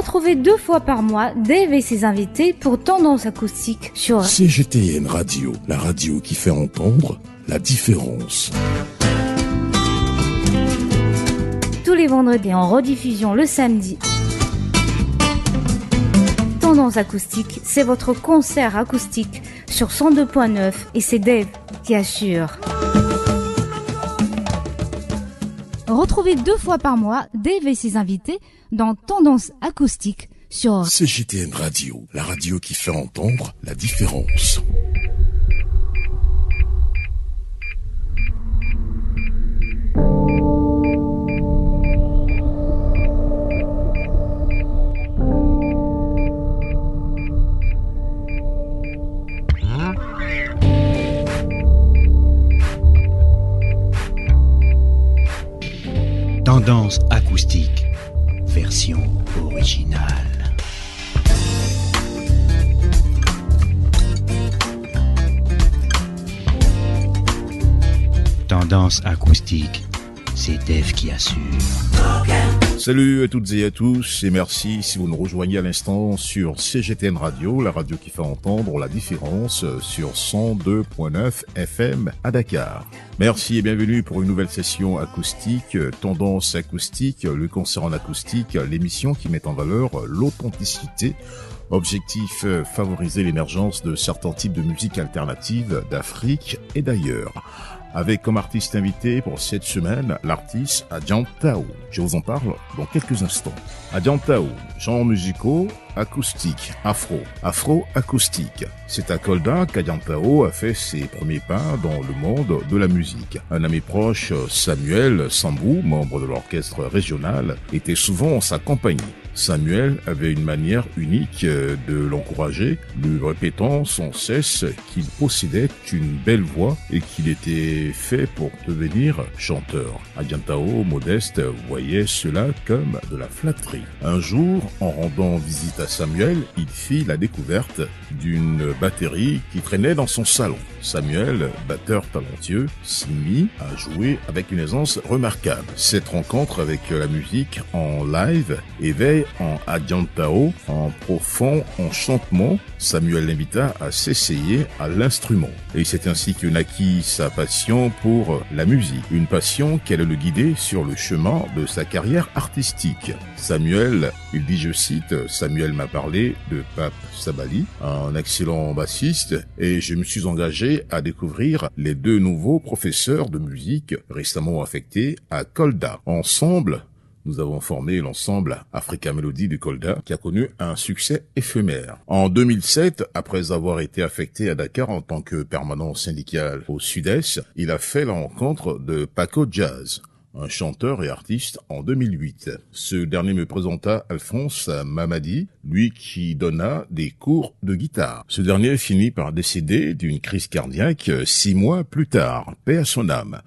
Retrouvez 2 fois par mois Dave et ses invités pour Tendance Acoustique sur CGTN Radio, la radio qui fait entendre la différence. Tous les vendredis en rediffusion le samedi. Tendance Acoustique, c'est votre concert acoustique sur 102.9 et c'est Dave qui assure. Retrouvez 2 fois par mois Dave et ses invités dans Tendance Acoustique sur CGTN Radio, la radio qui fait entendre la différence. Tendance acoustique, version originale. Tendance acoustique, c'est Dave qui assure. Salut à toutes et à tous et merci si vous nous rejoignez à l'instant sur CGTN Radio, la radio qui fait entendre la différence sur 102.9 FM à Dakar. Merci et bienvenue pour une nouvelle session acoustique, Tendance acoustique, le concert en acoustique, l'émission qui met en valeur l'authenticité. Objectif, favoriser l'émergence de certains types de musique alternative d'Afrique et d'ailleurs. Avec comme artiste invité pour cette semaine, l'artiste Adjantao. Je vous en parle dans quelques instants. Adjantao, genres musicaux, acoustique, afro-acoustique. C'est à Kolda qu'Adjantao a fait ses premiers pas dans le monde de la musique. Un ami proche, Samuel Sambou, membre de l'orchestre régional, était souvent en sa compagnie. Samuel avait une manière unique de l'encourager, lui répétant sans cesse qu'il possédait une belle voix et qu'il était fait pour devenir chanteur. Adjantao, modeste, voyait cela comme de la flatterie. Un jour, en rendant visite à Samuel, il fit la découverte d'une batterie qui traînait dans son salon. Samuel, batteur talentueux, s'y mit à jouer avec une aisance remarquable. Cette rencontre avec la musique en live éveille en Adjantao un profond enchantement. Samuel l'invita à s'essayer à l'instrument. Et c'est ainsi que naquit sa passion pour la musique. Une passion qui allait le guider sur le chemin de sa carrière artistique. Samuel, il dit, je cite, Samuel m'a parlé de Pape Sabali, un excellent bassiste, et je me suis engagé à découvrir les 2 nouveaux professeurs de musique récemment affectés à Kolda. Ensemble, nous avons formé l'ensemble Africa Melody de Kolda, qui a connu un succès éphémère. En 2007, après avoir été affecté à Dakar en tant que permanent syndical au Sud-Est, il a fait la rencontre de Paco Jazz, un chanteur et artiste en 2008. Ce dernier me présenta Alphonse Mamadi, lui qui donna des cours de guitare. Ce dernier finit par décéder d'une crise cardiaque 6 mois plus tard, paix à son âme.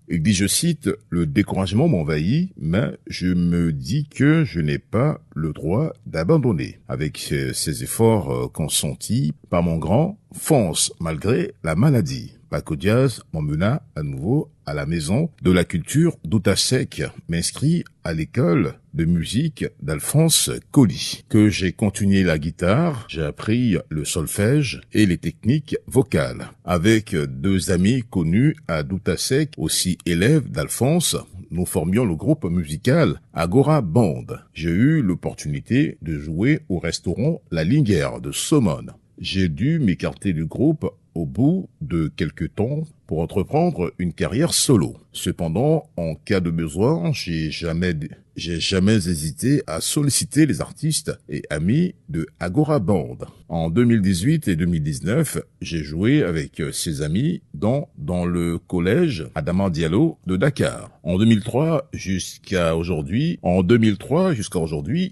Il dit, je cite, « Le découragement m'envahit, mais je me dis que je n'ai pas le droit d'abandonner. » Avec ces efforts consentis par mon grand Fonce, malgré la maladie. Paco Diaz m'emmena à nouveau à la maison de la culture d'Outasek, m'inscrit à l'école de musique d'Alphonse Colli. Que j'ai continué la guitare, j'ai appris le solfège et les techniques vocales. Avec 2 amis connus à Doutasek, aussi élèves d'Alphonse, nous formions le groupe musical Agora Band. J'ai eu l'opportunité de jouer au restaurant La Lingère de Somone. J'ai dû m'écarter du groupe au bout de quelques temps pour entreprendre une carrière solo. Cependant, en cas de besoin, j'ai jamais hésité à solliciter les artistes et amis de Agora Band. En 2018 et 2019, j'ai joué avec ces amis dans le collège Adama Diallo de Dakar. En 2003 jusqu'à aujourd'hui,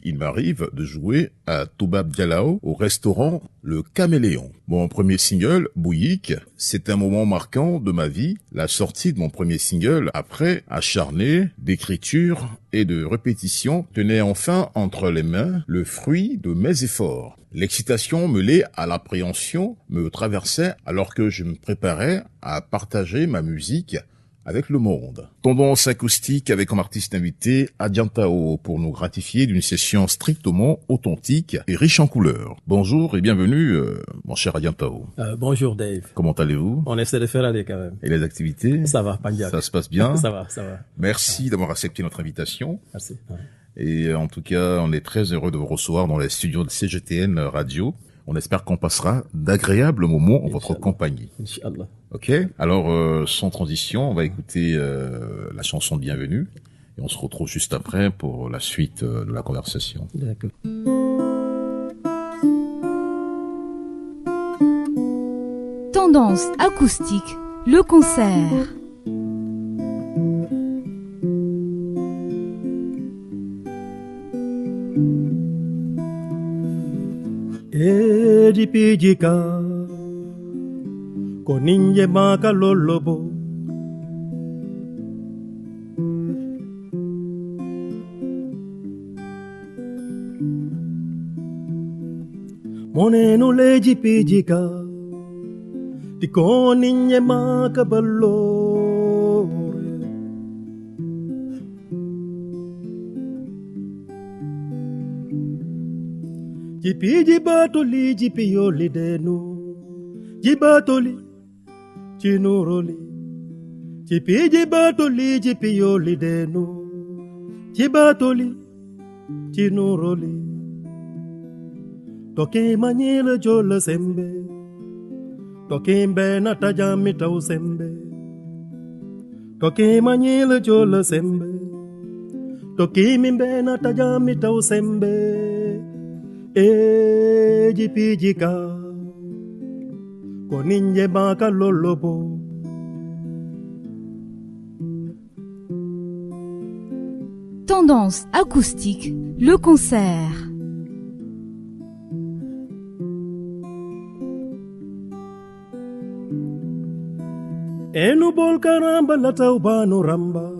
il m'arrive de jouer à Toubab Diallo au restaurant Le Caméléon. Mon premier single, Bouyik, c'est un moment marquant de ma vie, la sortie de mon premier single après acharné d'écriture et de répétition tenait enfin entre les mains le fruit de mes efforts. L'excitation mêlée à l'appréhension me traversait alors que je me préparais à partager ma musique avec le monde. Tendance acoustique avec comme artiste invité Adiantao pour nous gratifier d'une session strictement authentique et riche en couleurs. Bonjour et bienvenue, mon cher Adiantao. Bonjour Dave. Comment allez-vous? On essaie de faire aller quand même. Et les activités? Ça va, Pandiak. Ça se passe bien? Ça va. Merci d'avoir accepté notre invitation. Merci. Et en tout cas, on est très heureux de vous recevoir dans les studios de CGTN Radio. On espère qu'on passera d'agréables moments en votre compagnie. Inch'Allah. Ok. Alors, sans transition, on va écouter la chanson de Bienvenue et on se retrouve juste après pour la suite de la conversation. D'accord. Tendance acoustique, le concert. Ejipijika koninje maka lolobo monenu lejipijika tikoninje maka balore Jipi jibatoli jipiyoli denu jibatoli chinuroli jipi jibatoli jipiyoli denu jibatoli chinuroli toke manyele jola sembe toke mbe natajami tau sembe toke manyele jola sembe toke mbe natajami tau sembe Ejipijika koninje maka lolobo Tendance acoustique, le concert. Enu bol karamba lata ubanu ramba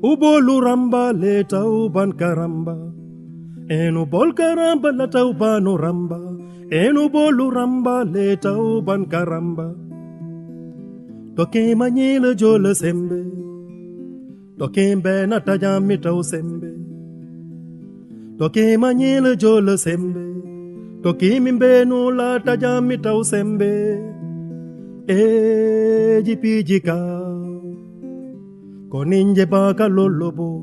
ubolu ramba leta uban karamba Enu bol karamba lata ubanu ramba Enu bolu ramba leta uban karamba Toke manyele jola sembe Toke mbe natajami tau sembe Toke manyele jola sembe Toke mimbe nula tajami tau sembe Ejipijika koninje baka lolobo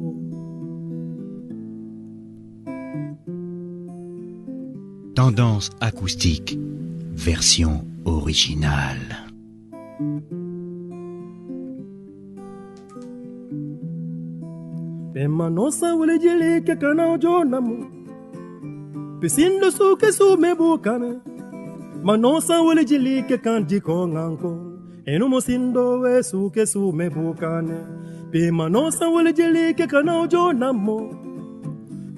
Tendance acoustique, version originale. Pema nosa wale jele ke kana jonamu Pisindo suke su mebukane Manosa wale jele ke kanji konganko Enu mosindo we suke su mebukane Pema nosa wale jele ke kana jonamu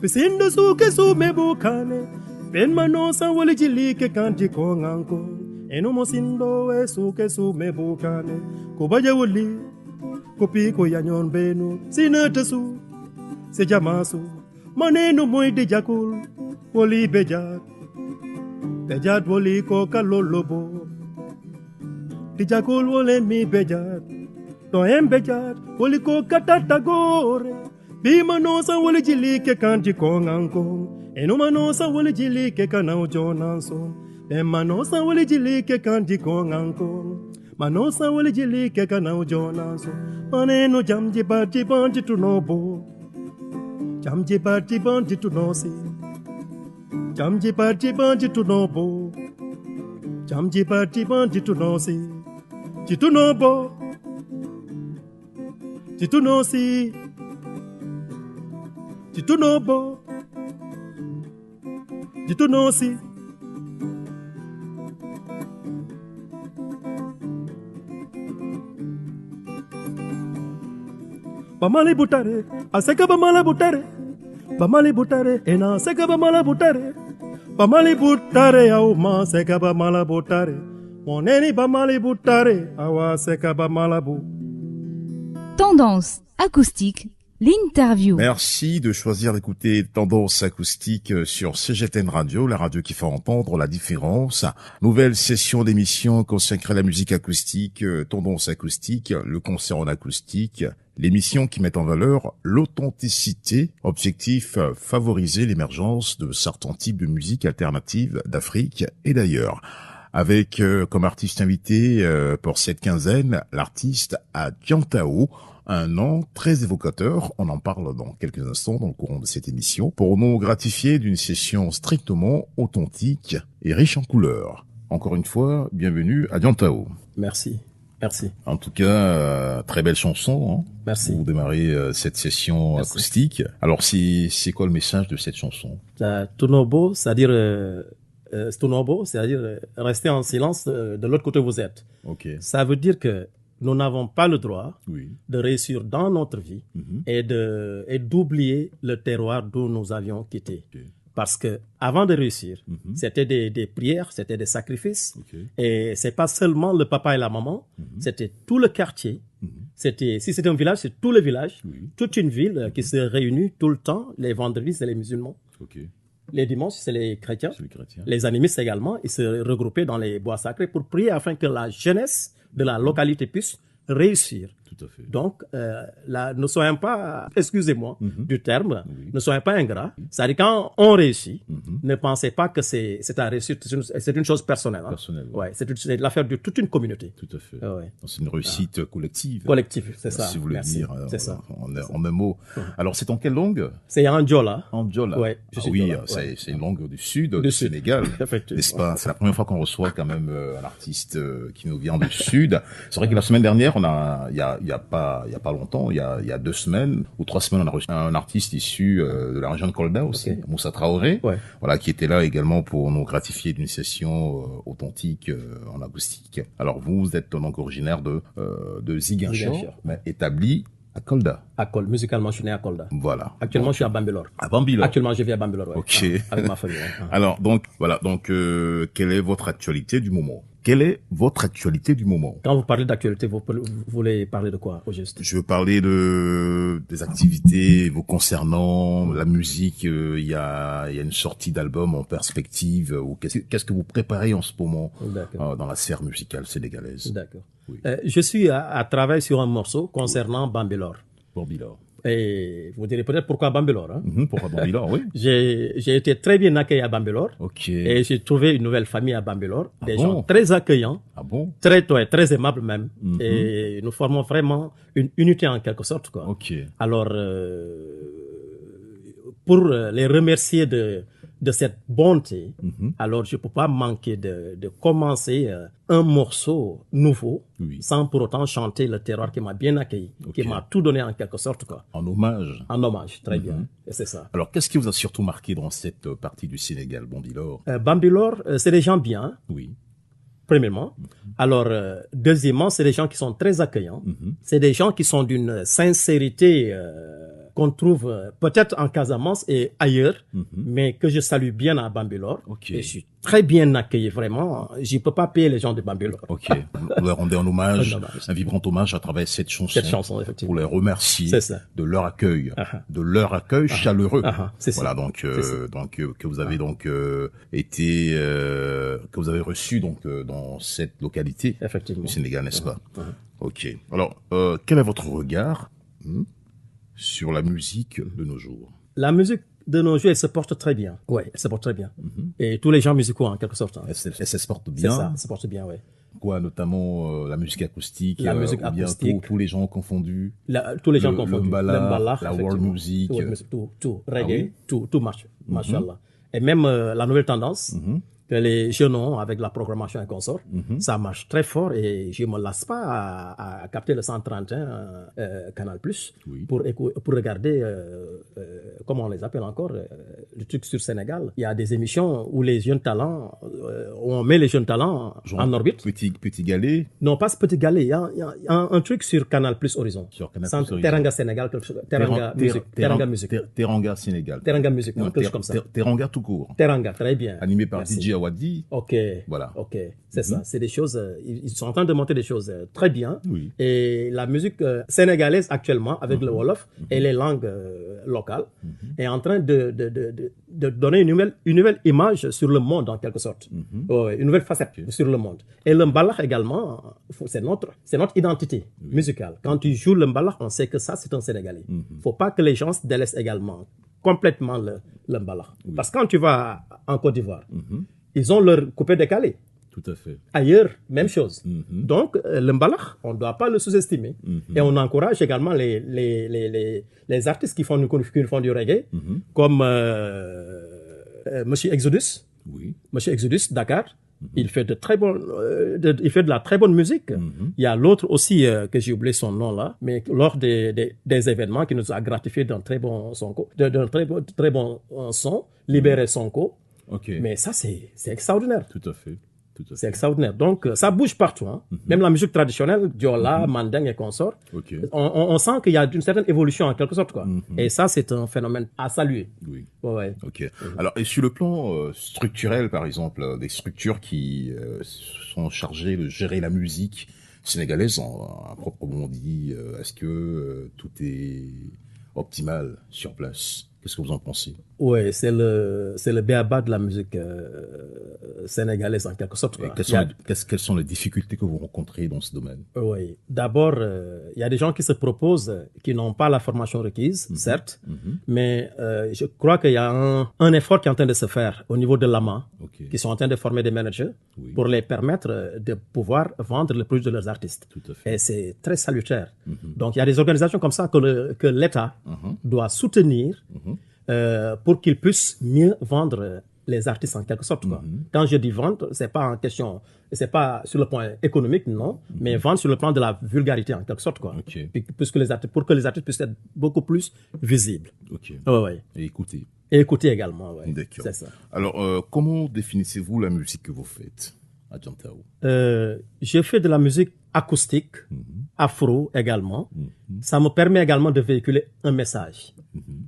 Pisindo suke su mebukane Ben manosa wale jili ke kanji konganko Enu mosindo we suke su mebukane Kubaja wuli Kupiko yanyon benu Sinetesu Sejamasu Manenu mui di jakul Woli bejat Bejat woli ko kalolobo Di jakul wole mi bejat Toem bejat Woli ko katatagore Bimanosa wale jili ke kanji konganko Enu manosa wale jili ke kanao jonanso manosa wale jili ke kanji konganko Manosa wale jili ke kanao jonanso Manenu jamji bati banji tunobo Jamji bati banji tunosi Jamji bati banji tunobo Jamji bati banji tunosi Jitunobo Jitunosi Jitunobo Jitunosi Bamali butare Aseka bamala butare Bamali butare Ena seka bamala butare Bamali butare Au ma seka bamala butare Moneni bamali butare Awa seka bamala bu Tendance acoustique, l'interview. Merci de choisir d'écouter Tendance Acoustique sur CGTN Radio, la radio qui fait entendre la différence. Nouvelle session d'émission consacrée à la musique acoustique, Tendance Acoustique, le concert en acoustique, l'émission qui met en valeur l'authenticité, objectif favoriser l'émergence de certains types de musique alternative d'Afrique et d'ailleurs. Avec comme artiste invité pour cette quinzaine, l'artiste Adiantao, un nom très évocateur. On en parle dans quelques instants dans le courant de cette émission, pour nous gratifier d'une session strictement authentique et riche en couleurs. Encore une fois, bienvenue Adiantao. Merci. Merci. En tout cas, très belle chanson. Hein, merci. Pour démarrer cette session acoustique. Alors, c'est quoi le message de cette chanson? Tonobo, c'est-à-dire Tonobo, c'est-à-dire rester en silence de l'autre côté où vous êtes. Okay. Ça veut dire que nous n'avons pas le droit de réussir dans notre vie et d'oublier le terroir d'où nous avions quitté. Okay. Parce que avant de réussir, c'était des prières, c'était des sacrifices. Okay. Et c'est pas seulement le papa et la maman, c'était tout le quartier. Si c'était un village, c'est tout le village, toute une ville qui se réunit tout le temps. Les vendredis, c'est les musulmans. Okay. Les dimanches, c'est les chrétiens. Les animistes également, ils se regroupaient dans les bois sacrés pour prier afin que la jeunesse de la localité puisse réussir. Tout à fait. Donc, ne soyons pas, excusez-moi du terme, ne soyons pas ingrats. C'est-à-dire quand on réussit, ne pensez pas que c'est ta réussite, c'est une chose personnelle. Hein. Personnelle. Ouais, c'est l'affaire de toute une communauté. Tout à fait. Ouais. C'est une réussite collective. Collective, c'est ça. Si vous voulez dire, c'est ça. En un mot. Alors, c'est en quelle langue? C'est en Diola. En Diola. Ouais. C'est une langue du sud du Sénégal. N'est-ce pas? C'est la première fois qu'on reçoit quand même un artiste qui nous vient du sud. C'est vrai que la semaine dernière, il y a pas longtemps, il y a 2 semaines ou 3 semaines, on a reçu un artiste issu de la région de Kolda aussi, Moussa Traoré, voilà, qui était là également pour nous gratifier d'une session authentique en acoustique. Alors vous êtes donc originaire de Ziguinchor, mais établi à Kolda. À Kolda, musicalement, je suis né à Kolda. Voilà. Actuellement, je suis à Bambilor. À Bambilor. Actuellement, je vis à Bambilor, ouais. Ok. Avec ma famille. Ouais. Alors, donc, voilà. Donc, quelle est votre actualité du moment? Quelle est votre actualité du moment? Quand vous parlez d'actualité, vous voulez parler de quoi, au juste? Je veux parler des activités vous concernant, la musique. Il y a une sortie d'album en perspective. Ou qu'est-ce que vous préparez en ce moment dans la sphère musicale sénégalaise? D'accord. Oui. Je suis à travailler sur un morceau concernant Bambilor. Bambilor. Et vous direz peut-être pourquoi Bambilor. Hein? Pourquoi Bambilor, oui. J'ai été très bien accueilli à Bambilor. Ok. Et j'ai trouvé une nouvelle famille à Bambilor. Des gens très accueillants. Ah bon? Très aimables même. Et nous formons vraiment une unité en quelque sorte, quoi. Ok. Alors, pour les remercier de cette bonté, alors je peux pas manquer de commencer un morceau nouveau sans pour autant chanter le terroir qui m'a bien accueilli, qui m'a tout donné en quelque sorte, quoi. En hommage. En hommage, très bien. Et c'est ça. Alors, qu'est-ce qui vous a surtout marqué dans cette partie du Sénégal, Bambilor? Bambilor, c'est des gens bien. Oui. Premièrement. Alors, deuxièmement, c'est des gens qui sont très accueillants. C'est des gens qui sont d'une sincérité qu'on trouve peut-être en Casamance et ailleurs, mais que je salue bien à Bambilor. Et je suis très bien accueilli, vraiment. Je peux pas payer les gens de Bambilor. Ok. Vous leur rendez un hommage, un vibrant hommage à travers cette chanson. Cette chanson, effectivement. Pour les remercier de leur accueil, chaleureux. C'est ça. Voilà, donc que vous avez été, que vous avez reçu dans cette localité du Sénégal, n'est-ce pas? Ok. Alors, quel est votre regard sur la musique de nos jours? La musique de nos jours, elle se porte très bien. Oui, elle se porte très bien. Et tous les gens musicaux, en quelque sorte. Elle se porte bien. C'est ça, elle se porte bien, oui. Quoi, notamment la musique acoustique, musique acoustique, tous les gens confondus, tous les gens confondus, le mbala, la world music, tout, reggae, tout marche, machallah. Et même la nouvelle tendance que les jeunes ont avec la programmation et consorts, ça marche très fort et je me lasse pas à capter le 131 Canal Plus pour regarder comment on les appelle encore, le truc sur Sénégal. Il y a des émissions où les jeunes talents, où on met les jeunes talents en orbite. Petit Galet. Non, pas ce Petit Galet. Il y a un truc sur Canal Plus Horizon. Sur Canal Plus Horizon. Teranga Sénégal, Teranga Musique. Teranga Sénégal. Teranga Musique, quelque chose comme ça. Teranga tout court. Teranga, très bien. Animé par DJ à Wadi. Ok. Voilà. Ok. C'est ça. C'est des choses. Ils sont en train de monter des choses très bien. Oui. Et la musique sénégalaise actuellement, avec le Wolof et les langues locales, est en train de donner une nouvelle image sur le monde en quelque sorte. Ouais, une nouvelle facette sur le monde. Et le mbalax également, c'est notre identité musicale. Quand tu joues le mbalax, on sait que ça c'est un Sénégalais. Faut pas que les gens se délaissent également complètement le mbalax. Parce que quand tu vas en Côte d'Ivoire, ils ont leur coupé décalé. Tout à fait. Ailleurs, même chose. Donc, le mbalax, on ne doit pas le sous-estimer. Et on encourage également les artistes qui font du reggae, comme Monsieur Exodus. Oui. Monsieur Exodus, Dakar. Il fait de la très bonne musique. Il y a l'autre aussi, que j'ai oublié son nom là, mais lors des événements qui nous a gratifié d'un très bon son, Libéré Sonko. Ok. Mais ça, c'est extraordinaire. Tout à fait. C'est extraordinaire. Donc, ça bouge partout. Hein. Même la musique traditionnelle, Diola, Mandeng et consorts, on sent qu'il y a une certaine évolution en quelque sorte, quoi. Et ça, c'est un phénomène à saluer. Oui. Ouais. Ok. Alors, et sur le plan structurel, par exemple, des structures qui sont chargées de gérer la musique sénégalaise, à proprement dit, est-ce que tout est optimal sur place? Qu'est-ce que vous en pensez? Oui, c'est le b.a.-ba de la musique sénégalaise en quelque sorte. Quelles sont les difficultés que vous rencontrez dans ce domaine? Oui, d'abord, il y a des gens qui se proposent, qui n'ont pas la formation requise, certes, mais je crois qu'il y a un effort qui est en train de se faire au niveau de l'AMA, qui sont en train de former des managers pour les permettre de pouvoir vendre le produit de leurs artistes. Tout à fait. Et c'est très salutaire. Donc, il y a des organisations comme ça que l'État doit soutenir pour qu'ils puissent mieux vendre les artistes en quelque sorte. Quoi. Quand je dis vendre, c'est pas en question, c'est pas sur le plan économique, non, mais vendre sur le plan de la vulgarité en quelque sorte. Quoi. Pour que les artistes puissent être beaucoup plus visibles. Et écouter. Et écouter également, D'accord. C'est ça. Alors, comment définissez-vous la musique que vous faites à Djantao? Je fais de la musique acoustique, afro également. Ça me permet également de véhiculer un message,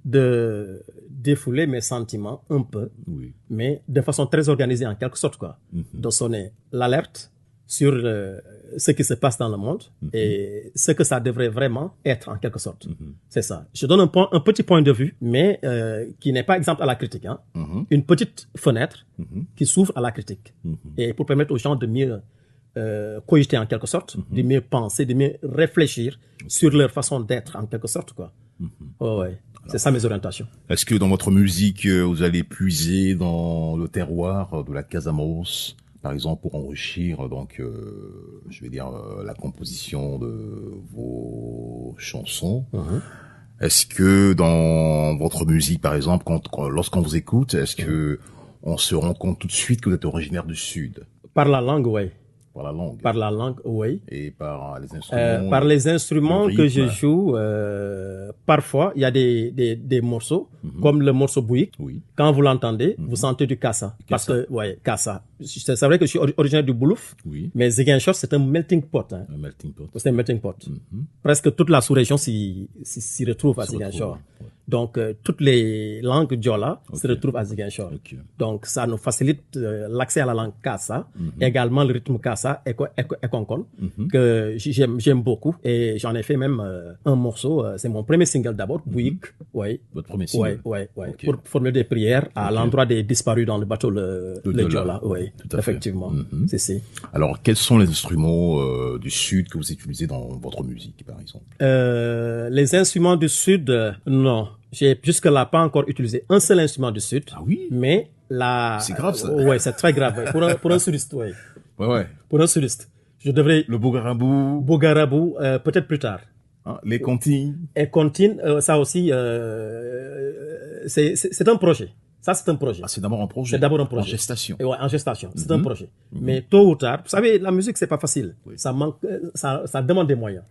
de défouler mes sentiments un peu, mais de façon très organisée en quelque sorte, quoi. De sonner l'alerte sur ce qui se passe dans le monde et ce que ça devrait vraiment être en quelque sorte. C'est ça. Je donne un petit point de vue, mais qui n'est pas exemple à la critique. Hein. Une petite fenêtre qui s'ouvre à la critique. Et pour permettre aux gens de mieux cogiter en quelque sorte, de mieux penser, de mieux réfléchir sur leur façon d'être en quelque sorte, quoi. C'est ça mes orientations. Est-ce que dans votre musique, vous allez puiser dans le terroir de la Casamance, par exemple, pour enrichir donc, je vais dire, la composition de vos chansons? Est-ce que dans votre musique, par exemple, lorsqu'on vous écoute, est-ce que on se rend compte tout de suite que vous êtes originaire du Sud? Par la langue, oui. Par la langue. Par la langue, oui. Et par les instruments. Par les instruments que je joue, parfois il y a des morceaux, comme le morceau Bouik. Quand vous l'entendez, vous sentez du Kassa. Parce que, Kassa. C'est vrai que je suis originaire du Boulouf, mais Ziguinchor, c'est un melting pot. Hein. Un melting pot. C'est un melting pot. Presque toute la sous-région s'y retrouve à Ziguinchor. Donc, toutes les langues Diola se retrouvent à Ziguinchor. Donc, ça nous facilite l'accès à la langue Kassa, également le rythme Kassa et Konkon, que j'aime beaucoup. Et j'en ai fait même un morceau, c'est mon premier single d'abord, Bouik. Votre premier single? Pour formuler des prières à l'endroit des disparus dans le bateau, le Diola. Tout à effectivement. C'est. Alors, quels sont les instruments du Sud que vous utilisez dans votre musique, par exemple? Les instruments du Sud, non. J'ai jusque-là pas encore utilisé un seul instrument du Sud. Ah oui? Mais c'est grave, ça. C'est très grave. Pour un sudiste, Pour un sudiste. Je devrais... Le Bogarabou. Peut-être plus tard. Les comptines. Et comptines, ça aussi, c'est un projet. Ça, c'est un projet. C'est d'abord un projet. C'est d'abord un projet. En gestation. En gestation. C'est un projet. Mais tôt ou tard, vous savez, la musique, c'est pas facile. Ça demande des moyens.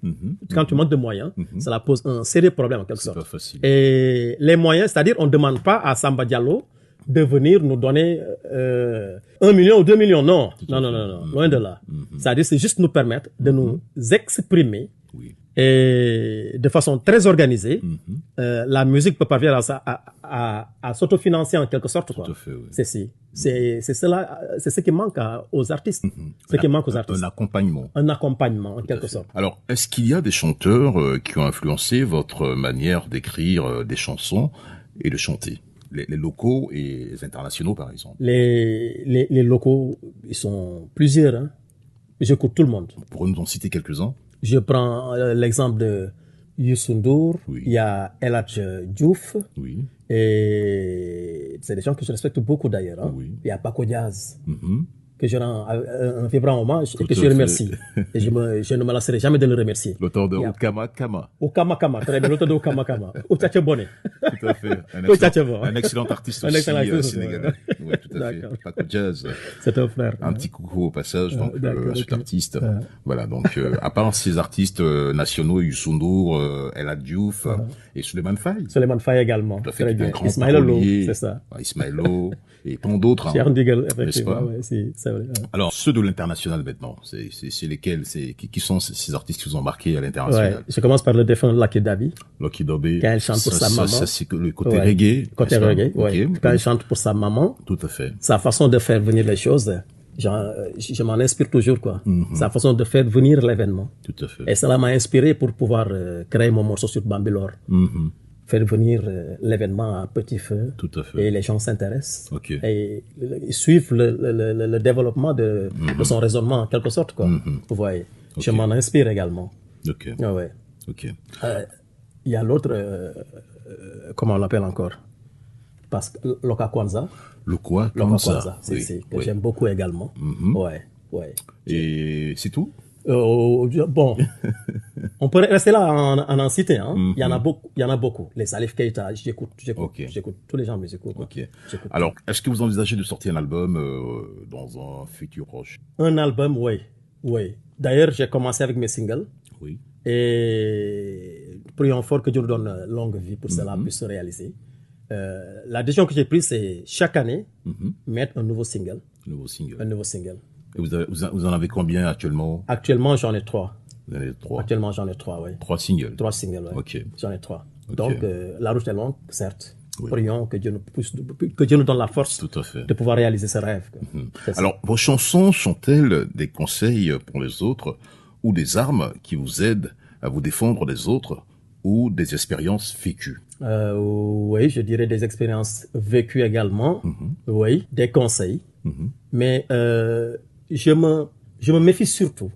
Quand tu manques de moyens, ça pose un sérieux problème en quelque sorte. C'est pas facile. Et les moyens, c'est-à-dire, on demande pas à Samba Diallo de venir nous donner 1 million ou 2 millions. Non. Loin de là. C'est-à-dire, c'est juste nous permettre de nous exprimer Et de façon très organisée, la musique peut parvenir à s'autofinancer en quelque sorte, quoi. Tout à fait, oui. C'est cela, c'est ce qui manque aux artistes. Ce qui manque aux artistes. Un accompagnement. Un accompagnement, en quelque sorte. Alors, est-ce qu'il y a des chanteurs qui ont influencé votre manière d'écrire des chansons et de chanter? Les locaux et les internationaux, par exemple. Les locaux, ils sont plusieurs, hein. J'écoute tout le monde. Pour nous en citer quelques-uns? Je prends l'exemple de Youssou N'Dour, Oui. il y a El Hadj Diouf, Oui. et c'est des gens que je respecte beaucoup d'ailleurs, hein. Oui. Il y a Paco Diaz, Mhm. que je rends un vibrant hommage et Tout que à je fait. remercie. Et je ne me lasserai jamais de le remercier. L'auteur de Il y a- Okama Kama. Okama Kama, très bien, l'auteur de Okama Kama. Outache Bonnet. Tout à fait. Oui, ça, c'est bon. Un excellent artiste Un aussi excellent artiste, sénégalais. Oui, tout à fait. D'accord. Paco Jazz. C'est un frère. Un petit coucou au passage, donc, d'accord, à cet ok. artiste. Voilà, donc, à part ces artistes nationaux, Youssou N'Dour, El Hadj Diouf et Souleymane Faye. Suleiman Faye également. Tout à fait, Très qui est un bien. grand Ismaël Lo, parolier. c'est ça. Ismaël Lo et tant d'autres. Cheikh Ndigal, N'est-ce effectivement. pas? Ouais, c'est vrai. Alors, ceux de l'international maintenant, c'est lesquels, qui sont ces artistes qui vous ont marqué à Ouais. l'international? Je commence par le défunt Lucky Dabi. Lucky Dube. Quand elle chante pour sa maman. Ça, c'est le côté Ouais. reggae. Côté n'est-ce pas? reggae, ouais. Ok. Quand il chante pour sa maman, Tout à fait. sa façon de faire venir les choses, je m'en inspire toujours, quoi. Sa façon de faire venir l'événement. Tout à fait. Et cela m'a inspiré pour pouvoir créer mon morceau sur Bambilor. Mhm. Faire venir l'événement à petit feu. Tout à fait. Et les gens s'intéressent. Ok. Et ils suivent le développement de son raisonnement, en quelque sorte, quoi. Vous voyez. Je Ok. m'en inspire également. Ok. Ah ouais. Ok. Il y a l'autre, comment on l'appelle encore? Parce que Loka Kwanza. Le quoi? Loka Comme ça. Kwanza, Oui, que oui. j'aime beaucoup également. Ouais, ouais. Et c'est tout? Bon, on pourrait rester là en citer, hein. Il y en a beaucoup. Les Salif Keita, j'écoute Ok. tous les gens musicaux, quoi. Ok. J'écoute. Alors, est-ce que vous envisagez de sortir un album dans un futur proche? Un album, oui, oui. D'ailleurs, j'ai commencé avec mes singles Oui. et prions fort que Dieu nous donne longue vie pour que cela puisse se réaliser. La décision que j'ai prise, c'est chaque année mettre un nouveau single. Nouveau single. Un nouveau single. Et vous en avez combien actuellement? Actuellement, j'en ai 3. Vous en avez 3. Actuellement, j'en ai 3, oui. 3 singles. 3 singles, oui. Ok. J'en ai 3. Ok. Donc, la route est longue, certes. Oui. Prions que Dieu nous donne la force Tout à fait. de pouvoir réaliser ce rêve. Quoi. C'est ça. Alors, vos chansons sont-elles des conseils pour les autres ou des armes qui vous aident à vous défendre des autres ou des expériences vécues? Oui, je dirais des expériences vécues également. Oui, des conseils. Mais je me méfie surtout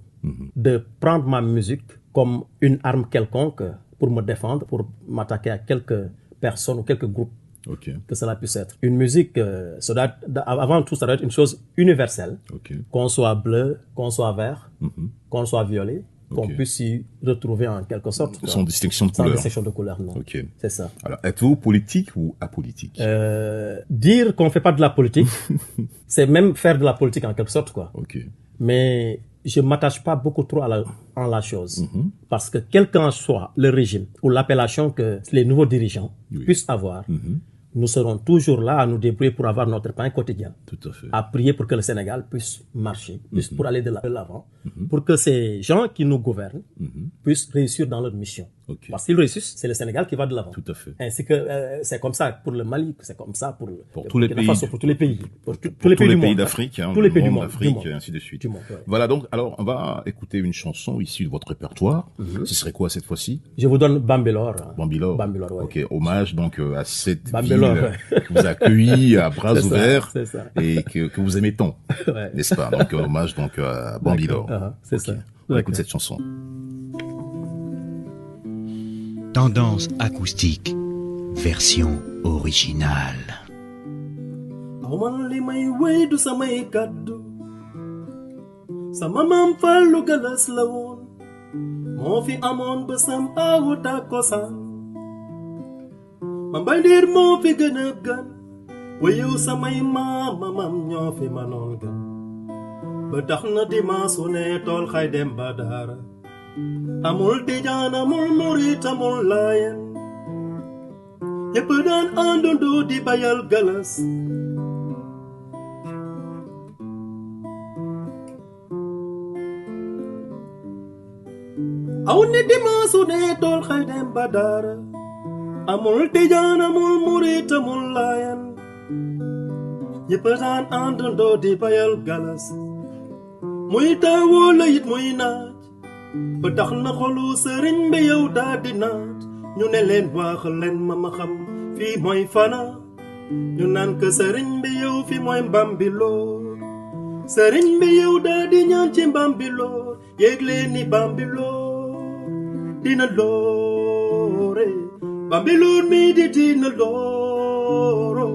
de prendre ma musique comme une arme quelconque pour me défendre, pour m'attaquer à quelques personnes ou quelques groupes Ok. que cela puisse être. Une musique, avant tout, ça doit être une chose universelle. Ok. Qu'on soit bleu, qu'on soit vert, qu'on soit violet, qu'on Ok. puisse s'y retrouver en quelque sorte. Sans distinction de Sans couleur. distinction de couleur, non. Ok. C'est ça. Alors, êtes-vous politique ou apolitique? Dire qu'on ne fait pas de la politique, c'est même faire de la politique en quelque sorte, quoi. Ok. Mais je m'attache pas beaucoup trop en la chose. Parce que quel qu'en soit le régime ou l'appellation que les nouveaux dirigeants puissent avoir, nous serons toujours là à nous débrouiller pour avoir notre pain quotidien. Tout à fait. À prier pour que le Sénégal puisse marcher, puisse pour aller de l'avant, pour que ces gens qui nous gouvernent puissent réussir dans leur mission. Ok. Parce qu'ils réussissent, c'est le Sénégal qui va de l'avant. Tout à fait. Ainsi que c'est comme ça pour le Mali, c'est comme ça pour tous les Burkina pays. Faso, pour tous les pays, pour tous Tous les pays du monde, d'Afrique, hein, tous les pays du monde, monde, d'Afrique, du monde. et ainsi de suite. Du monde, ouais. Voilà, donc, alors, on va écouter une chanson issue de votre répertoire. Ce serait quoi cette fois-ci? Je vous donne Bambilor. Bambilor. Bambilor, ouais. Ok, hommage donc à cette Bambilor, ville ouais. qui vous a accueilli à bras C'est ça, ouverts c'est ça. et que vous aimez tant, Ouais. n'est-ce pas? Donc, hommage donc à Bambilor. C'est Ok. ça. On D'accord. écoute cette chanson. Tendance acoustique, version originale. Aman li may wéy du samay kàddu sama maam Fallu Galas la woon moo fi amoon ba sam aawu tàkkusaan ma mbay ndiir moo fi gën a gan wéyu samay maam ñoo fi manoon gan ba tax na dimaasu ne tool xay dem ba daara amul tijaan amul murit amul laayeen ñépp daan àndandoo di bayal galas aw ne dimansu ne tool xay dem badara amul tijaan amul murit amul laayan ñëpp daan àndandoo di bayal galas muy taw wala it muy naaj ba tax na xolu sëriñ bi yow daa di naat ñu ne leen wax leen ma xam fii mooy fana ñu naan ko sëriñ bi yow fii mooy Bambilor sëriñ bi yow daa di ñaan ci Bambilor yéeg leen ni Bambilor dina loore Bambilor mi di dina looro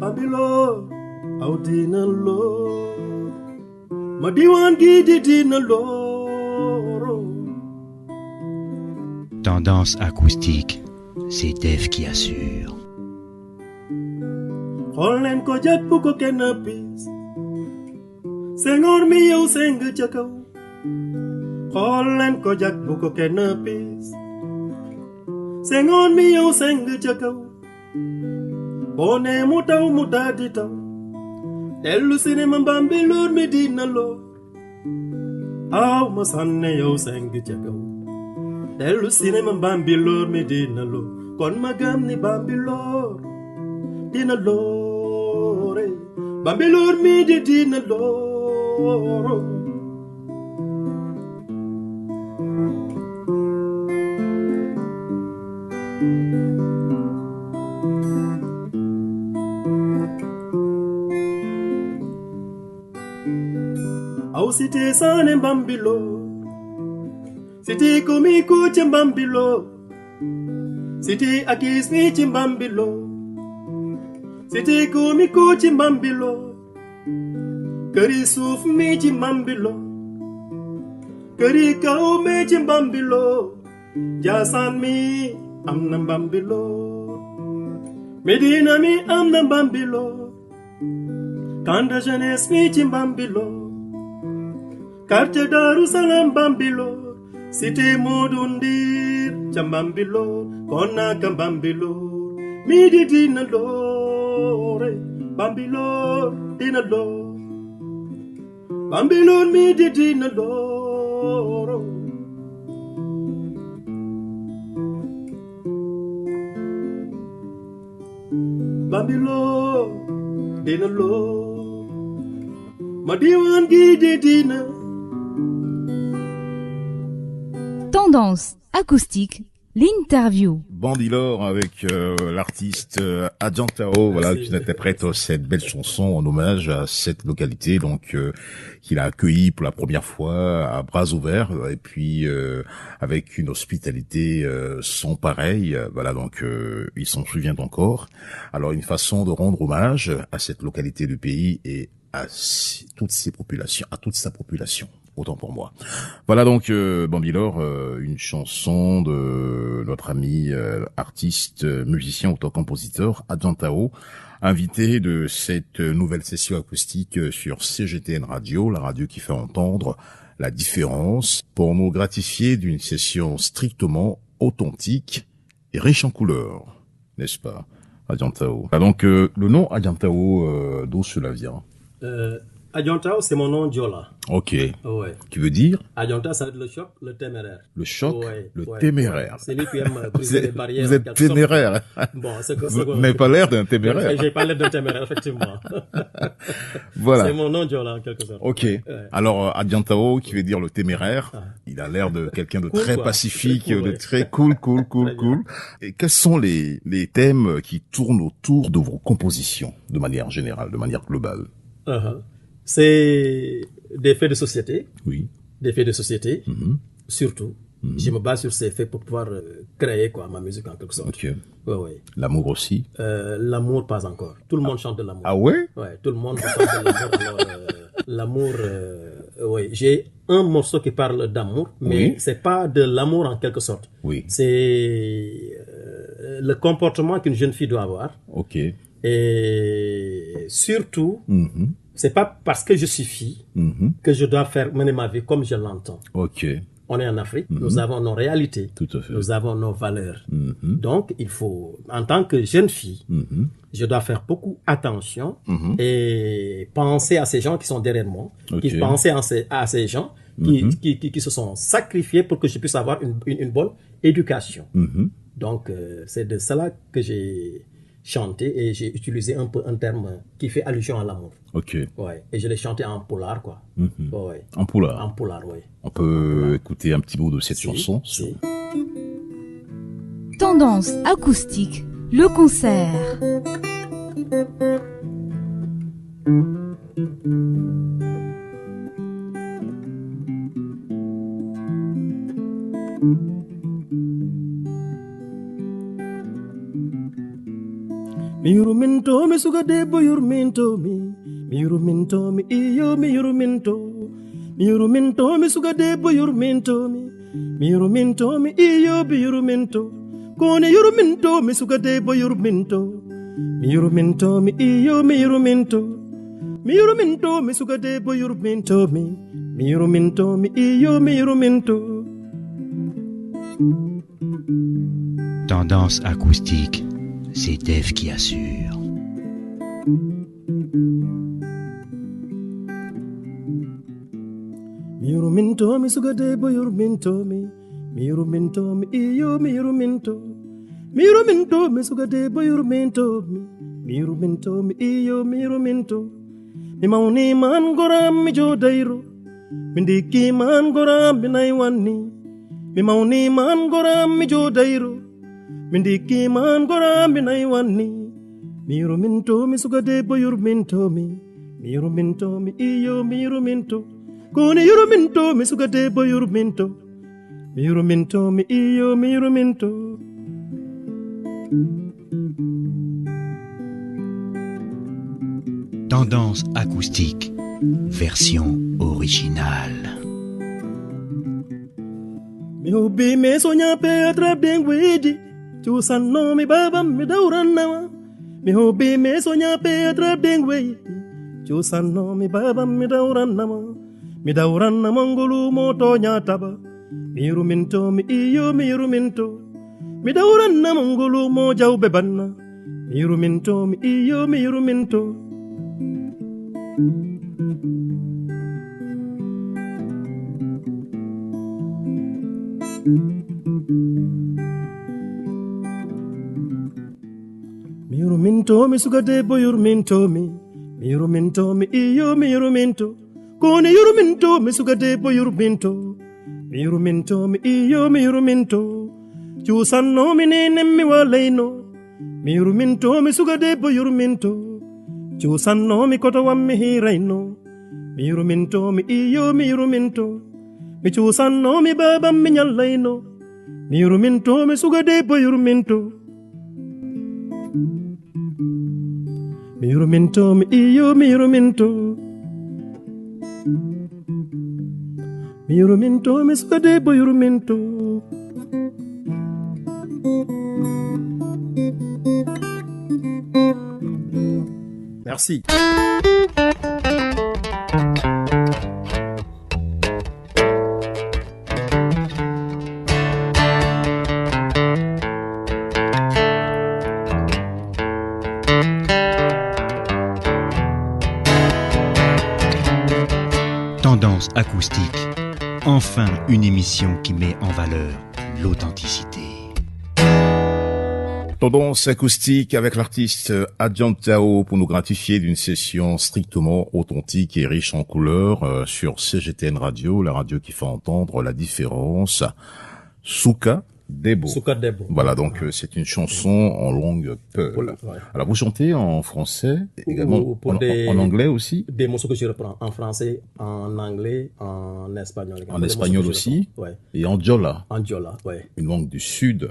Bambilor aw dina loor ma diwaan gi di dina looro. Tendance acoustique, c'est Def qui assure. xool leen ko jàpp ko kenn piis Senghor mi yow seng ca kaw xool leen ko jàpp ko kenn piis Senghor mi yow seng ca kaw boo nee mu taw mu daadi taw dellu cinéma Bambilor mi dina loor aw ma sànne yow seng ca kaw dellu cinéma Bambilor mi dina loor kon ma gëm ni Bambilor dina loore Bambilor mi di dina looro aw cité saane Bambilor cité comico ci Bambilor cité akis mi ci Bambilor cité comico ci Bambilor këri suuf mi ci Bambilor këri kaw mi ci Bambilor jaasaan mi am na Bambilor Medina mi am na Bambilor camp de jeunesse mi ci Bambilor quartier Darou Salam Bambilor cité Modou Ndir ca Bambilor kon naka Bambilor mi di dina loore Bambilor dina loor Bambilor mi di dina looro Bambilor dina loor ma diwaan gi di dina. Tendance acoustique, l'interview. Bambilor avec l'artiste Adjantao, voilà, qui interprète cette belle chanson en hommage à cette localité, donc qu'il a accueilli pour la première fois à bras ouverts et puis avec une hospitalité sans pareil. Voilà, donc il s'en souvient encore. Alors une façon de rendre hommage à cette localité du pays et à toutes sa population. Autant pour moi. Voilà donc Bambilor, une chanson de notre ami artiste, musicien, auteur-compositeur Adjantao, invité de cette nouvelle session acoustique sur CGTN Radio, la radio qui fait entendre la différence, pour nous gratifier d'une session strictement authentique et riche en couleurs, n'est-ce pas, Adjantao? Donc le nom Adjantao, d'où cela vient? Adjantao, c'est mon nom Diola. Ok. Ouais. Qui veut dire? Adjantao, ça veut dire le choc, le téméraire. Le choc, ouais, le téméraire. C'est lui qui aime briser les barrières. Vous êtes téméraire. Bon, vous n'avez pas l'air d'un téméraire. J'ai pas l'air d'un téméraire, effectivement. Voilà. C'est mon nom Diola, en quelque sorte. Ok. Ouais. Alors, Adjantao, qui veut dire le téméraire, il a l'air de quelqu'un de cool, très pacifique, très cool, de très cool. Et quels sont les thèmes qui tournent autour de vos compositions, de manière générale, de manière globale? C'est des faits de société. Oui. Des faits de société, surtout. Je me base sur ces faits pour pouvoir créer ma musique en quelque sorte. Ok. Ouais. L'amour aussi? L'amour, pas encore. Tout le monde chante de l'amour. Ah ouais? Ouais, tout le monde chante de l'amour. Alors, l'amour, oui. J'ai un morceau qui parle d'amour, mais c'est pas de l'amour en quelque sorte. Oui. C'est le comportement qu'une jeune fille doit avoir. Ok. Et surtout, c'est pas parce que je suis fille que je dois mener ma vie comme je l'entends. Ok. on est en Afrique, nous avons nos réalités, Tout à fait. nous avons nos valeurs. Donc, il faut, en tant que jeune fille, je dois faire beaucoup attention et penser à ces gens qui sont derrière moi, qui penser à ces gens qui se sont sacrifiés pour que je puisse avoir une bonne éducation. Donc, c'est de cela que j'ai chanté et j'ai utilisé un peu un terme qui fait allusion à l'amour. Ok. Ouais. Et je l'ai chanté en polar, quoi. Ouais. En polar. En polar, oui. On peut écouter un petit bout de cette chanson. Si. Tendance acoustique, le concert. Mi yuruminto mi suga debbo yuruminto mi yuruminto mi iyo mi yuruminto mi suga debbo yuruminto mi yuruminto mi iyo mi yuruminto kone yuruminto mi suga debbo yuruminto mi yuruminto mi iyo mi yuruminto mi suga debbo yuruminto mi yuruminto mi iyo mi yuruminto. Tendance acoustique, c'est Dave qui assure. Mi yuruminto mi suga debbo yuruminto mi yuruminto mi iyo mi yuruminto mi suga debbo yuruminto mi yuruminto mi iyo mi yuruminto mi mawni man goram mi jodayro mi ndiki man goram mi nay wanni mi mawni man goram mi jodayro mi ndiki man goram mi nay wanni mi yuruminto mi suga debbo yuruminto mi yuruminto mi iyo mi yuruminto kone yuruminto mi suga debbo yuruminto mi iyo mi yuruminto. Tendance acoustique, version originale. Mi hubbi me sogna per trabdengwedi tu sanno mi babam mi daurannawa mi hubbi me sogna per trabdengwedi tu sanno mi babam mi daurannawa ngolu moto nyataba mi yuruminto mi iyo mi yuruminto mi daurannawa ngolu mo jawbe banna mi yuruminto mi iyo mi yuruminto. Mi yuruminto mi suga debbo yuruminto mi yuruminto mi iyo mi yuruminto kone yuruminto mi suga debbo yuruminto mi iyo mi yuruminto cuusanno mi nenem mi walayno mi yuruminto mi suga debbo yuruminto cuusanno mi koto wammi hirayno mi yuruminto mi iyo mi yuruminto mi cuusanno mi babam mi nyallayno mi yuruminto mi suga debbo yuruminto mi yuruminto mi iyo mi yuruminto mi yuruminto mi suga debbo yuruminto. Merci. Tendance acoustique, enfin une émission qui met en valeur l'authenticité. Tendance acoustique avec l'artiste Adjantao pour nous gratifier d'une session strictement authentique et riche en couleurs sur CGTN Radio, la radio qui fait entendre la différence. Suka Debo. Suka Debo. Voilà, donc c'est une chanson en langue peul. Ouais. Alors vous chantez en français, également en anglais aussi? Des morceaux que je reprends en français, en anglais, en espagnol. En espagnol aussi? Ouais. Et en diola? En diola, ouais. Une langue du Sud.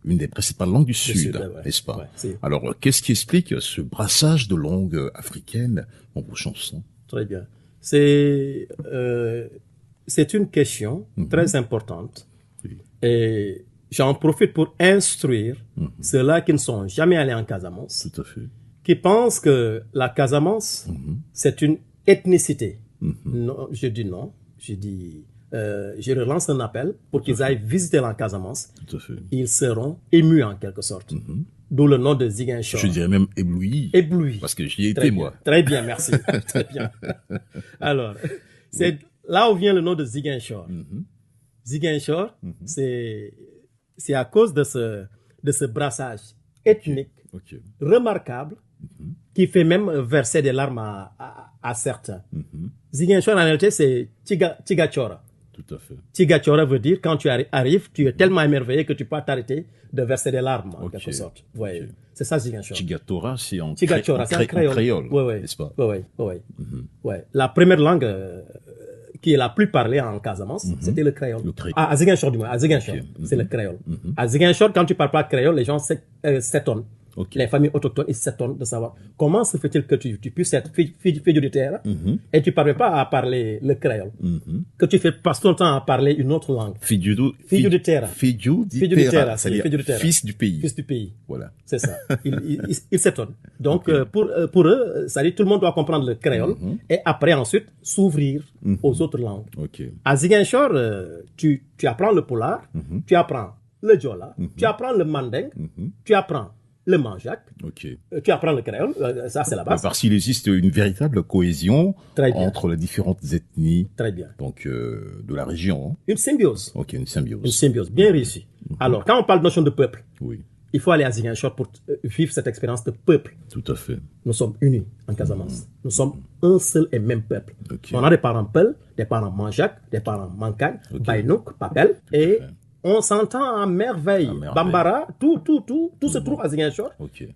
Une des principales langues du Sud, n'est-ce pas? Ouais, alors, qu'est-ce qui explique ce brassage de langues africaines dans vos chansons? Très bien. C'est une question très importante. Oui. Et j'en profite pour instruire ceux-là qui ne sont jamais allés en Casamance. Tout à fait. Qui pensent que la Casamance, c'est une ethnicité. Non, je dis non. Je dis je leur lance un appel pour qu'ils aillent visiter la Casamance. Tout à fait. Ils seront émus en quelque sorte. D'où le nom de Ziguinchor. Je dirais même ébloui. Ébloui. Parce que j'y ai Très été, bien. moi. Très bien, merci. Très bien. Alors, c'est là où vient le nom de Ziguinchor. Ziguinchor, c'est à cause de ce brassage ethnique remarquable qui fait même verser des larmes à certains. Ziguinchor, en réalité, c'est Tigachora. Tout à fait. Tigachora veut dire quand tu arrives, tu es tellement émerveillé que tu peux t'arrêter de verser des larmes, en quelque sorte. Ouais. C'est ça, Ziguinchor. Tigatora, c'est en Tigachora, c'est en créole. Oui, n'est-ce pas? Oui. La première langue qui est la plus parlée en Casamance, c'était le créole. À Ziguinchor, du moins. À Ziguinchor, c'est le créole. À Ziguinchor, quand tu parles pas créole, les gens s'étonnent. Les familles autochtones, ils s'étonnent de savoir comment se fait-il que tu puisses être fille du terre et tu ne parles pas à parler le créole, que tu passes ton temps à parler une autre langue. Fille du terre. C'est-à-dire fils du pays. Fils du pays. Voilà. C'est ça. Ils s'étonnent. Donc, pour eux, ça dit tout le monde doit comprendre le créole et après, ensuite, s'ouvrir aux autres langues. À Ziguinchor, tu apprends le polar, tu apprends le djola, tu apprends le manding, tu apprends le manjac, tu apprends le créole, ça c'est la base. Parce qu'il existe une véritable cohésion entre les différentes ethnies. Très bien. Donc, de la région. Une symbiose. Une symbiose. Une symbiose bien réussie. Alors, quand on parle de notion de peuple, oui, il faut aller à Ziguinchor pour vivre cette expérience de peuple. Tout à fait. Nous sommes unis en Casamance. Nous sommes un seul et même peuple. On a des parents Peul, des parents Manjac, des parents Mankagne, Baïnouk, Papel, et on s'entend à merveille. Bambara, tout se trouve à Ziguinchor.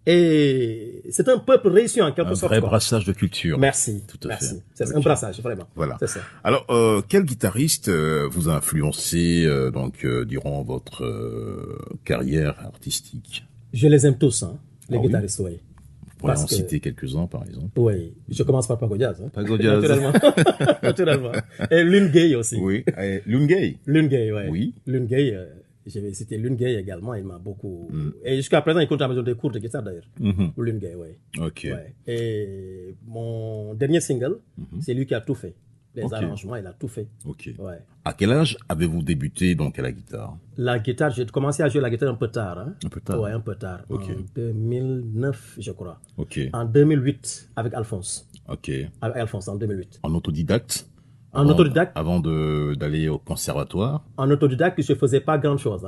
Et c'est un peuple réussi en quelque sorte. Un vrai brassage de culture. Merci. Tout à fait. C'est un brassage, vraiment. Voilà. C'est ça. Alors, quel guitariste vous a influencé durant votre carrière artistique? Je les aime tous, les guitaristes, oui. Vous pourriez en citer quelques-uns, par exemple. Oui, je commence par Pago Diaz. Pago Diaz. Naturellement. Et Lune Gay aussi. Oui, Lune Gay. Lune Gay, oui. Oui. Lune Gay, je vais citer Lune Gay également, il m'a beaucoup... Et jusqu'à présent, il compte à la maison des cours de guitare d'ailleurs. Lune Gay, oui. Ouais. Et mon dernier single, c'est lui qui a tout fait. Les arrangements, il a tout fait. Ouais. À quel âge avez-vous débuté donc à la guitare? La guitare, j'ai commencé à jouer la guitare un peu tard. Un peu tard? Ouais, un peu tard. En 2009, je crois. En 2008, avec Alphonse. Avec Alphonse, en 2008. En autodidacte? En autodidacte. Avant d'aller au conservatoire? En autodidacte, je faisais pas grand chose.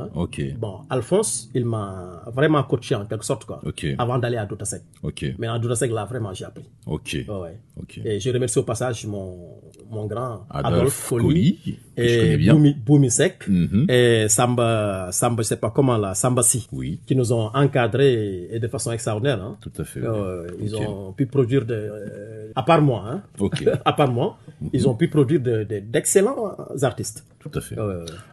Bon, Alphonse, il m'a vraiment coaché en quelque sorte, quoi. Avant d'aller à Doutasek. Mais en Doutasek, là, vraiment, j'ai appris. Et je remercie au passage mon grand Adolphe Colli et Boumisek et Samba, je sais pas comment là, Samba Si, qui nous ont encadrés et de façon extraordinaire. Tout à fait. Ils ont pu produire à part moi, à part moi, ils ont pu produire d'excellents artistes. Tout à fait.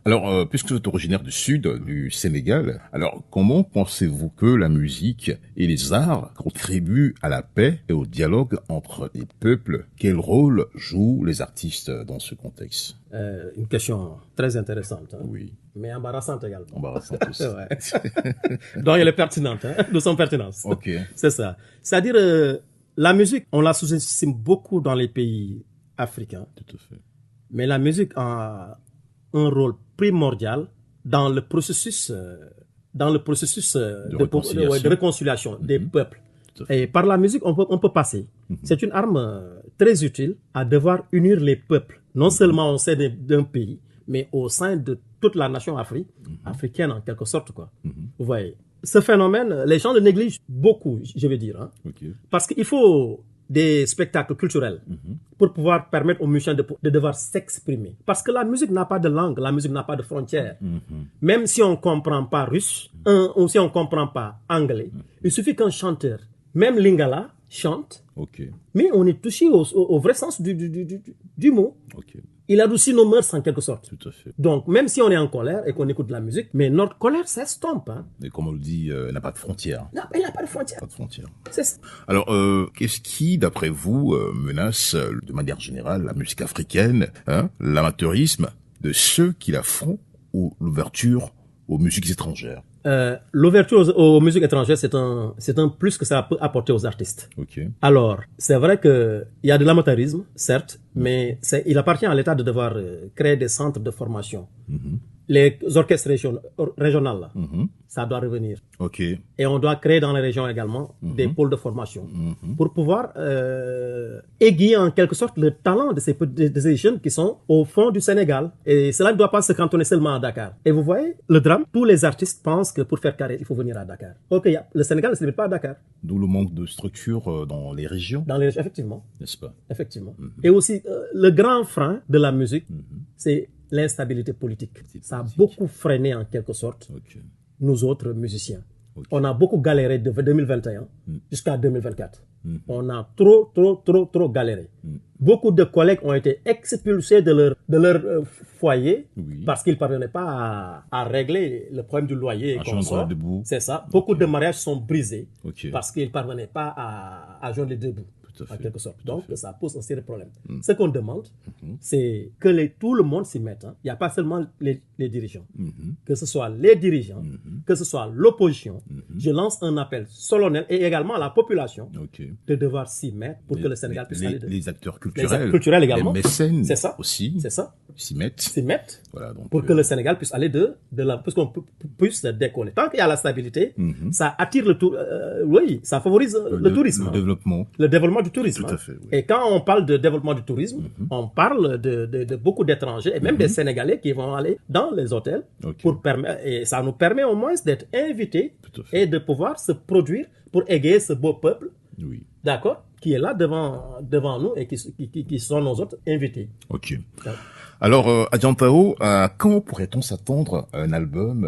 Alors, puisque vous êtes originaire du sud, du Sénégal, alors comment pensez-vous que la musique et les arts contribuent à la paix et au dialogue entre les peuples? Quel rôle jouent les artistes dans ce contexte? Une question très intéressante. Oui. Mais embarrassante également. Embarrassante aussi. Donc, elle est pertinente. Nous sommes pertinents. C'est ça. C'est-à-dire, la musique, on la sous-estime beaucoup dans les pays africains. Tout à fait. Mais la musique a un rôle primordial dans le processus de réconciliation des peuples. Et par la musique, on peut passer. C'est une arme très utile à devoir unir les peuples, non seulement au sein d'un pays, mais au sein de toute la nation africaine en quelque sorte, quoi. Vous voyez, ce phénomène, les gens le négligent beaucoup, je vais dire, parce qu'il faut des spectacles culturels pour pouvoir permettre aux musiciens de devoir s'exprimer. Parce que la musique n'a pas de langue, la musique n'a pas de frontières. Même si on ne comprend pas russe, ou si on ne comprend pas anglais, il suffit qu'un chanteur, même Lingala, chante, mais on est touché au vrai sens du mot. Il adoucit nos mœurs en quelque sorte. Tout à fait. Donc, même si on est en colère et qu'on écoute de la musique, mais notre colère s'estompe. Mais comme on le dit, elle n'a pas de frontières. Non, elle n'a pas de frontières. Pas de frontières. C'est ça. Alors, qu'est-ce qui, d'après vous, menace de manière générale la musique africaine, l'amateurisme de ceux qui la font ou l'ouverture aux musiques étrangères? L'ouverture aux musiques étrangères, c'est un plus que ça peut apporter aux artistes. Ok. Alors, c'est vrai que il y a de l'amateurisme, certes, mais il appartient à l'État de devoir créer des centres de formation. Les orchestres régionales, là, ça doit revenir. Ok. Et on doit créer dans les régions également des pôles de formation pour pouvoir aiguiller en quelque sorte le talent de ces jeunes qui sont au fond du Sénégal. Et cela ne doit pas se cantonner seulement à Dakar. Et vous voyez, le drame, tous les artistes pensent que pour faire carrière, il faut venir à Dakar. Ok, le Sénégal ne se limite pas à Dakar. D'où le manque de structure dans les régions. Dans les régions, effectivement. N'est-ce pas? Effectivement. Et aussi, le grand frein de la musique, c'est l'instabilité politique. Ça a beaucoup freiné en quelque sorte nous autres musiciens. On a beaucoup galéré de 2021 jusqu'à 2024. On a trop galéré. Beaucoup de collègues ont été expulsés de leur foyer parce qu'ils ne parvenaient pas à régler le problème du loyer. C'est ça. Beaucoup de mariages sont brisés parce qu'ils ne parvenaient pas à joindre les deux bouts. En quelque sorte. Donc, ça pose aussi des problèmes. Ce qu'on demande, c'est que tout le monde s'y mette. Il n'y a pas seulement les dirigeants. Que ce soit les dirigeants, que ce soit l'opposition. Je lance un appel solennel et également à la population de devoir s'y mettre pour que le Sénégal puisse aller de... Les acteurs culturels également. Les mécènes c'est ça. aussi. C'est ça. S'y mettent. Voilà, donc, pour que le Sénégal puisse aller pour qu'on puisse décoller. Tant qu'il y a la stabilité, ça attire ça favorise le tourisme. Le développement du tourisme. Tout à fait, oui. Et quand on parle de développement du tourisme, on parle de beaucoup d'étrangers et même des Sénégalais qui vont aller dans les hôtels pour permettre, et ça nous permet au moins d'être invités et de pouvoir se produire pour égayer ce beau peuple, d'accord, qui est là devant nous et qui sont nos autres invités. Ok. Alors, Adjantao, quand pourrait-on s'attendre à un album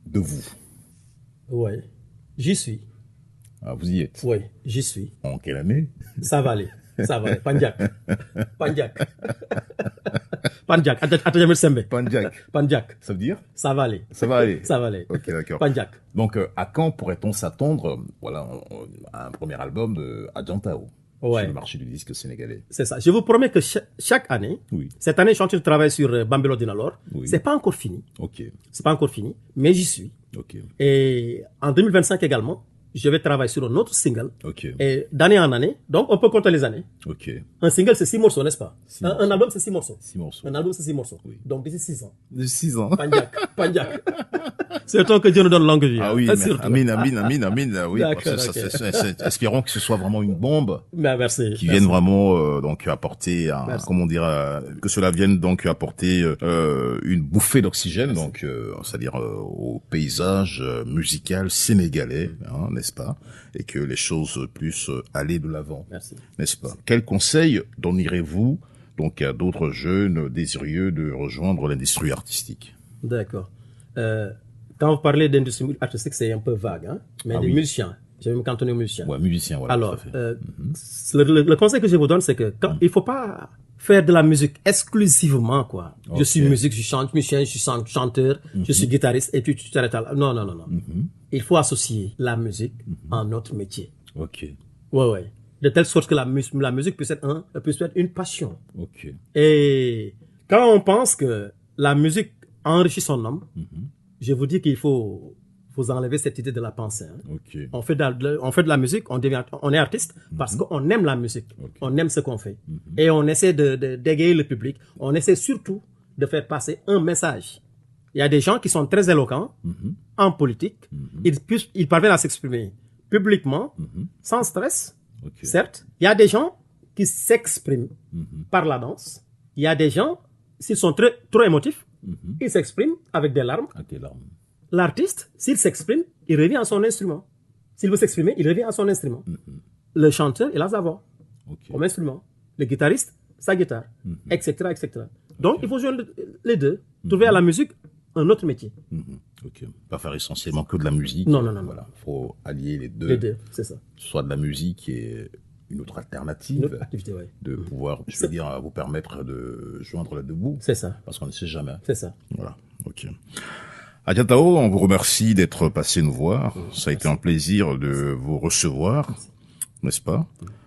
de vous? Oui, j'y suis. Ah, vous y êtes? Oui, j'y suis. En quelle année? Ça va aller. Panjak. Atajamil Sembe. Panjak. Ça veut dire? Ça va aller. Ça va aller. Ça va aller. Ok, d'accord. Panjak. Donc, à quand pourrait-on s'attendre, à un premier album de Adjantao? Sur le marché du disque sénégalais. C'est ça. Je vous promets que chaque année, cette année, je suis en train de travailler sur Bambelo Dinalor. C'est pas encore fini. C'est pas encore fini, mais j'y suis. Et en 2025 également, je vais travailler sur un autre single. Et d'année en année, donc on peut compter les années. Un single, c'est 6 morceaux, n'est-ce pas? Un album, c'est 6 morceaux. Un album, c'est 6 morceaux. Donc d'ici 6 ans. D'ici 6 ans. Panjak. C'est le temps que Dieu nous donne longue vie. Ah oui, amin. Oui, espérons que ce soit vraiment une bombe. Merci. Qui vienne vraiment donc apporter, que cela vienne donc apporter une bouffée d'oxygène, donc c'est-à-dire au paysage musical sénégalais, n'est-ce pas, et que les choses puissent aller de l'avant. Merci. N'est-ce pas? Quel conseil donnerez-vous donc à d'autres jeunes désireux de rejoindre l'industrie artistique? D'accord. Quand vous parlez d'industrie artistique, c'est un peu vague, mais les musiciens, je vais me cantonner aux musiciens. Ouais, musiciens, voilà. Alors, le conseil que je vous donne, c'est que il faut pas faire de la musique exclusivement, quoi. Je suis musique, je chante, musicien, je suis chanteur, je suis guitariste, et tu t'arrêtes là. Non. Il faut associer la musique à notre métier. Ouais. De telle sorte que la musique puisse être une passion. Et quand on pense que la musique enrichit son homme, je vous dis qu'il faut enlever cette idée de la pensée. On fait de la musique, on est artiste parce qu'on aime la musique, on aime ce qu'on fait. Et on essaie d'égayer le public, on essaie surtout de faire passer un message. Il y a des gens qui sont très éloquents en politique, ils parviennent à s'exprimer publiquement, sans stress, certes. Il y a des gens qui s'expriment par la danse, il y a des gens, s'ils sont trop émotifs, ils s'expriment avec des larmes. L'artiste, s'il s'exprime, il revient à son instrument. S'il veut s'exprimer, il revient à son instrument. Le chanteur, il a sa voix comme instrument. Le guitariste, sa guitare, etc. Donc, il faut joindre les deux. Trouver à la musique un autre métier. Pas faire essentiellement que de la musique. Non. Voilà. Faut allier les deux. Les deux, c'est ça. Soit de la musique et une autre alternative. Une autre activité, oui. De pouvoir, vous permettre de joindre les deux bouts. C'est ça. Parce qu'on ne sait jamais. C'est ça. Voilà. Ok. Adjantao, on vous remercie d'être passé nous voir. Ça a été un plaisir de vous recevoir, n'est-ce pas?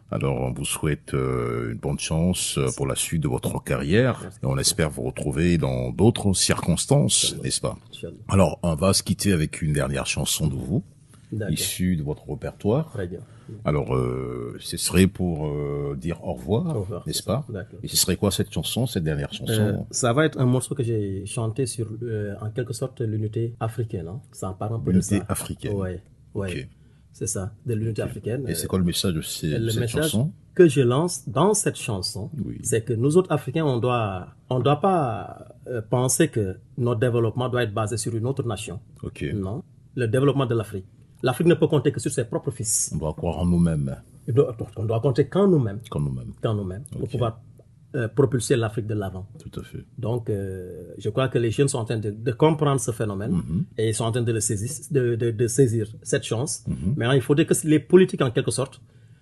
Alors, on vous souhaite une bonne chance pour la suite de votre carrière et on espère vous retrouver dans d'autres circonstances, n'est-ce pas? Alors, on va se quitter avec une dernière chanson de vous, issue de votre répertoire. Très bien. Alors, ce serait pour dire au revoir, n'est-ce pas? D'accord. Et ce serait quoi cette chanson, cette dernière chanson? Ça va être un morceau que j'ai chanté sur, en quelque sorte, l'unité africaine. Hein. Ça en parle un peu de ça. L'unité africaine. Ouais. Ok. C'est ça, de l'unité africaine. Et c'est quoi le message de cette message chanson? Que je lance dans cette chanson, c'est que nous autres Africains, on doit pas penser que notre développement doit être basé sur une autre nation. Ok. Non. Le développement de l'Afrique. L'Afrique ne peut compter que sur ses propres fils. On doit croire en nous-mêmes. On doit compter qu'en nous-mêmes. Qu'en nous-mêmes. Qu'en nous-mêmes. Ok. Pour pouvoir propulser l'Afrique de l'avant. Tout à fait. Donc, je crois que les jeunes sont en train de comprendre ce phénomène et ils sont en train de le saisir, de saisir cette chance. Maintenant, il faudrait que les politiques, en quelque sorte,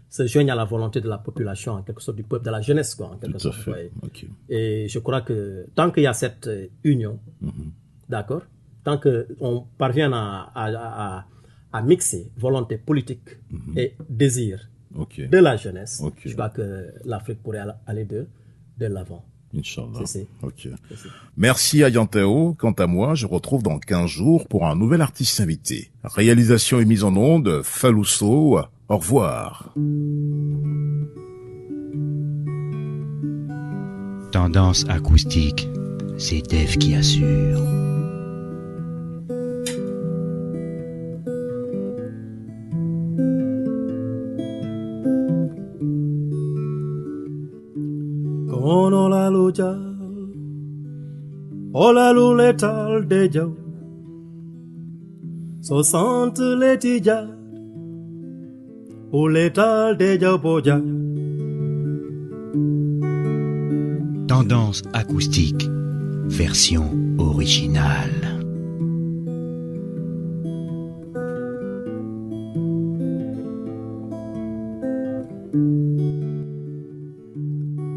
se joignent à la volonté de la population, en quelque sorte, du peuple, de la jeunesse, quoi, en quelque Tout à sorte. fait. Ouais. Ok. Et je crois que tant qu'il y a cette union, d'accord, tant qu'on parvient à mixer volonté politique et désir de la jeunesse, je crois que l'Afrique pourrait aller de l'avant. Inch'Allah. Ok. C'est. Merci à Yantao. Quant à moi, je retrouve dans 15 jours pour un nouvel artiste invité. Réalisation et mise en onde, Falousso. Au revoir. Tendance acoustique, c'est Dave qui assure. Kono la lucha, ola luletal de jau, 60 letija, ou letal de jau boja. Tendance acoustique, version originale.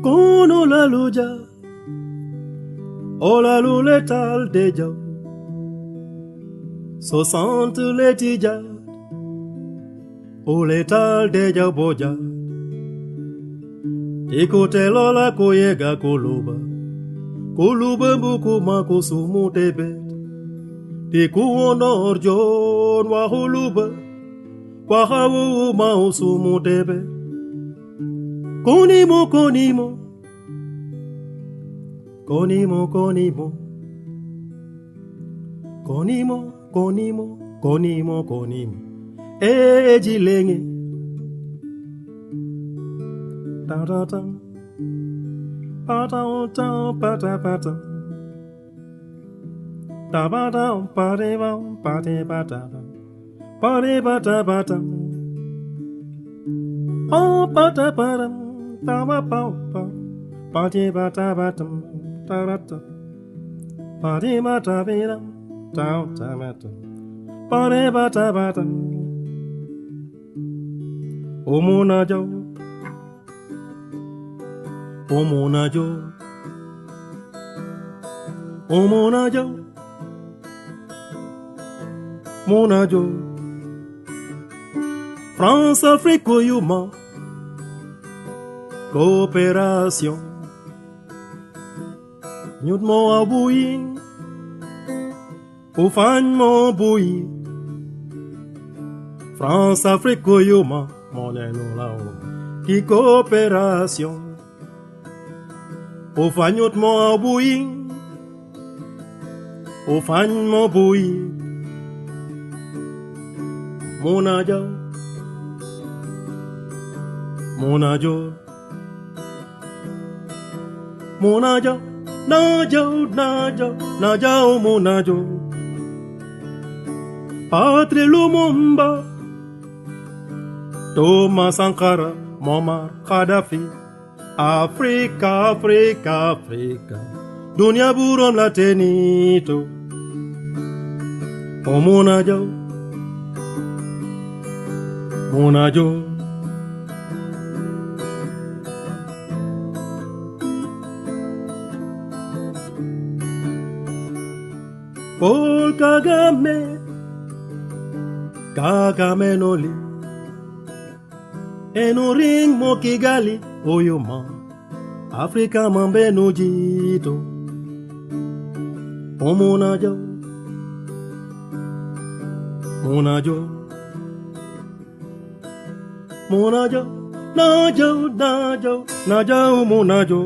Kono la lucha, ola luletal de jau, 60 letija, ou letal de jau boja. Écoutez lola koyega koluba, koluba buku mako sumu tebet. Tiku honor jon wa huluba, kwa hawu ma sumu tebet. Konimo, konimo, konimo, konimo, konimo, konimo, konimo, konimo. Ejilenge. Da da da, ba da da ba da ba da, da ba da ba de ba da ba de ba da ba da, oh ba da ba ba de ba da ba da ba de ba da ba da ba de ba da ba da, oh mona jo. Oh mon ajo, oh mon ajo, mon ajo. France, Afrique, Yuma, coopération. Nous mon abouyi, ou fan mon bouyi. France, Afrique, Yuma, mon enola, qui coopération. Au fagnot mon abouyi, au fan mon bouyi, mon ajo, mon ajo, mon ajo, najo, najo, najo, mon ajo, Patre Lumumba, Thomas Sankara, Muammar Gaddafi. Africa, Africa, Africa, dunia buron la tenito. Oh monajo, monajo. Paul Kagame, Kagame noli. eno ring mo Kigali oyoma Afrika mambe no jito omonajo monajo monajo najo najo najo monajo